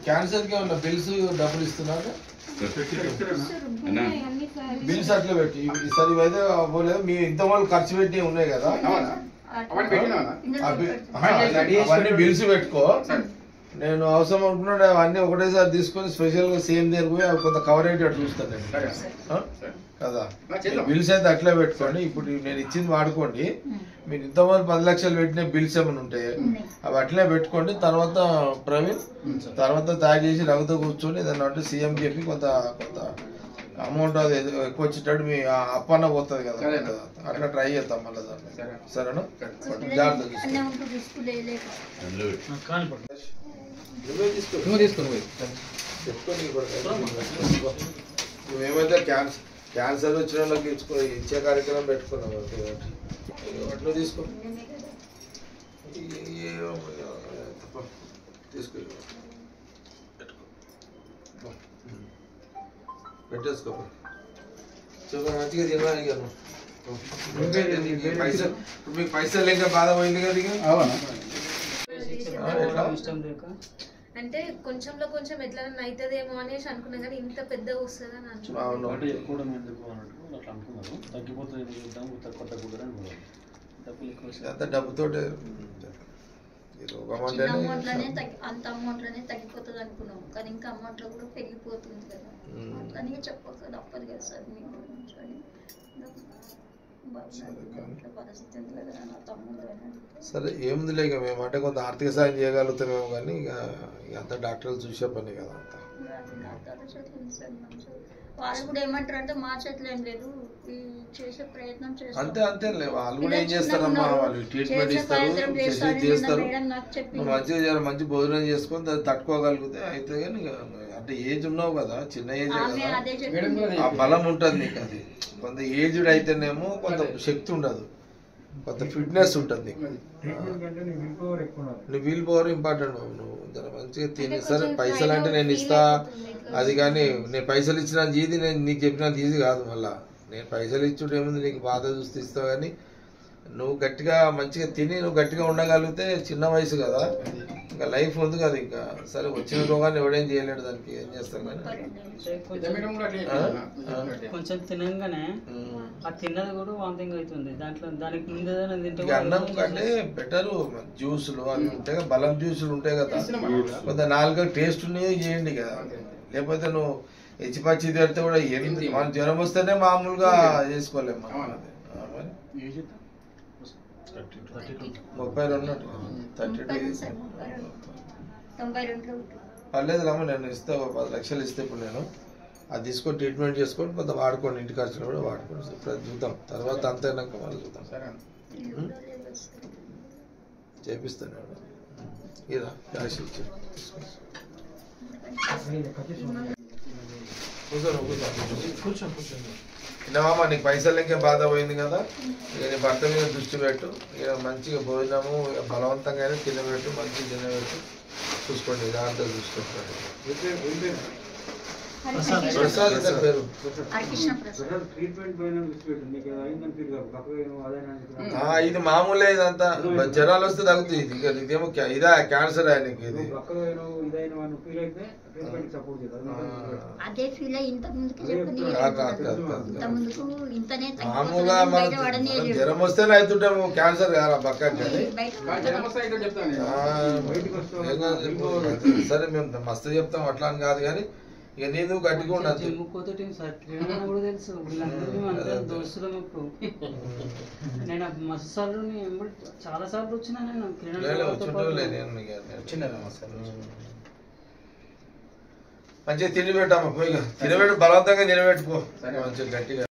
cancer కి ఏమన్నా bills డబ్బులు ఇస్తున్నారు బిల్స్ అట్లా పెట్టి ఈసారి ఇవైతే అవ్వలేదు మీ ఇంత వాళ్ళు ఖర్చు పెట్టి ఉన్నాయి కదా అవన్నీ బిల్స్ పెట్టుకో నేను అవసరం అనుకున్నాడు అవన్నీ ఒకటేసారి తీసుకొని స్పెషల్ గా సేమ్ దగ్గర పోయి కొంత కవర్ అయ్యేటట్టు చూస్తాను నేను కదా బిల్స్ అయితే అట్లా పెట్టుకోండి ఇప్పుడు నేను ఇచ్చింది వాడుకోండి మీరు ఇంతమంది 10 లక్షలు పెట్టిన బిల్స్ ఏమైనా ఉంటాయి అవి అట్లే పెట్టుకోండి తర్వాత ప్రవీణ్ తర్వాత తయారు చేసి రఘుతో కూర్చొని ఏదన్నా అంటే సీఎం చెప్పి కొంత అమౌంట్ అది ఎక్కువ వచ్చేటట్టు మీ అప్పన్న పోతుంది కదా అట్లా ట్రై చేద్దాం మళ్ళీ దాన్ని సరేనా జాగ్రత్త నువ్వేమైతే క్యాన్సర్ వచ్చిన వాళ్ళకి ఇచ్చే కార్యక్రమం పెట్టుకున్నావు అట్లా తీసుకో తీసుకో పెట్టేసుకో మంచిగా తినడానికి మీకు పైసలు లేక బాధ పోయింది కదా అంటే కొంచెంలో కొంచెం ఎట్లన్నా అవుతుందేమో అనేసి అనుకున్నాం కానీ ఇంత పెద్దగా వస్తుందని డబ్బుతో అంత అమౌంట్ లోనే తగ్గిపోతుంది అనుకున్నాం కానీ ఇంకా అమౌంట్ లో కూడా పెరిగిపోతుంది కదా అట్లనే చెప్పక తప్పదు కదా సార్ మీ గురించి సరే ఏముంది లేక మేము అంటే కొంత ఆర్థిక సాయం చేయగలుగుతామేమో కానీ ఇక అంత డాక్టర్లు చూసే పని కదా అంత వాళ్ళు కూడా ఏమంటారు అంటే మా చేతిలో ఏం లేదు చేసే ప్రయత్నం చేస్తారు అంతే అంతేలే వాళ్ళు కూడా ఏం చేస్తారమ్మా వాళ్ళు ట్రీట్మెంట్ ఇస్తారు చేస్తారు మంచిగా మంచి భోజనం చేసుకొని తట్టుకోగలిగితే అయితే కానీ అంటే ఏజ్ ఉన్నావు కదా చిన్న ఏజ్ కదా ఆ బలం ఉంటుంది నీకు అది కొంత ఏజ్డ్ అయితేనేమో కొంత శక్తి ఉండదు కొంత ఫిట్నెస్ ఉంటుంది నీ వీల్ పవర్ ఇంపార్టెంట్ నువ్వు మంచిగా తిని సరే పైసలు అంటే నేను ఇస్తా అది కానీ నేను పైసలు ఇచ్చిన జీది నేను నీకు చెప్పినంత ఈజీ కాదు మళ్ళా నేను పైసలు ఇచ్చుడు ఏముంది నీకు బాధ చూస్తే ఇస్తావు కానీ నువ్వు గట్టిగా మంచిగా తిని నువ్వు గట్టిగా ఉండగలిగితే చిన్న వయసు కదా ఇంకా లైఫ్ ఉంది కదా ఇంకా సరే వచ్చిన రోగాన్ని ఎవడేం చేయలేడు దానికి ఏం చేస్తాం కానీ కొంచెం తినంగానే ఆ తిన్నది కూడా వామిటింగ్ అవుతుంది దాంట్లో దానికి ముందు అన్నం కంటే బెటర్ జ్యూసులు అవి ఉంటాయి కదా బలం జ్యూసులు ఉంటాయి కదా కొంత 4 టేస్ట్ ఉన్నాయి చేయండి కదా లేకపోతే నువ్వు హెచ్చిపచ్చి తిడితే కూడా ఏమి మన జ్వరం వస్తేనే మామూలుగా చేసుకోలేము 32 పర్లేదు రమ్మ నేను ఇస్తే 10 లక్షలు ఇస్తే ఇప్పుడు నేను అది తీసుకొని ట్రీట్మెంట్ చేసుకొని కొంత వాడుకోండి ఇంటి ఖర్చులు కూడా వాడుకోండి ఇప్పుడు చూద్దాం తర్వాత అంతేనాక వాళ్ళు చూద్దాం చేపిస్తాను ఇలా క్యాష్ ఇచ్చి కూర్చోండి విన్నామా నీకు పైసలు ఇంకే బాధ పోయింది కదా ఇక నీ భర్త మీద దృష్టి పెట్టు ఇక మంచిగా భోజనము బలవంతంగా తినబెట్టు మంచిగా తినబెట్టు చూసుకోండి దాంతో చూసుకుంటాడు ఇది మామూలే ఇదంతా జ్వరాలు వస్తే తగ్గుతుంది ఇది ఇదేమో ఇదా క్యాన్సర్ ఆయనకి ఇది మామూలుగా జ్వరం వస్తేనే అవుతుంటాము క్యాన్సర్ కాదు పక్కకి సరే మేము మస్తు చెప్తాం అట్లా అని కాదు కానీ ఇక నేను గట్టిగా ఉండదు నేను మస్తు సార్లు చాలా సార్లు వచ్చినా నేను మంచిగా తినిపెట్టామా పోయిగా తినబెట్టు బలవంతంగా నిలబెట్టుకో మంచిగా గట్టిగా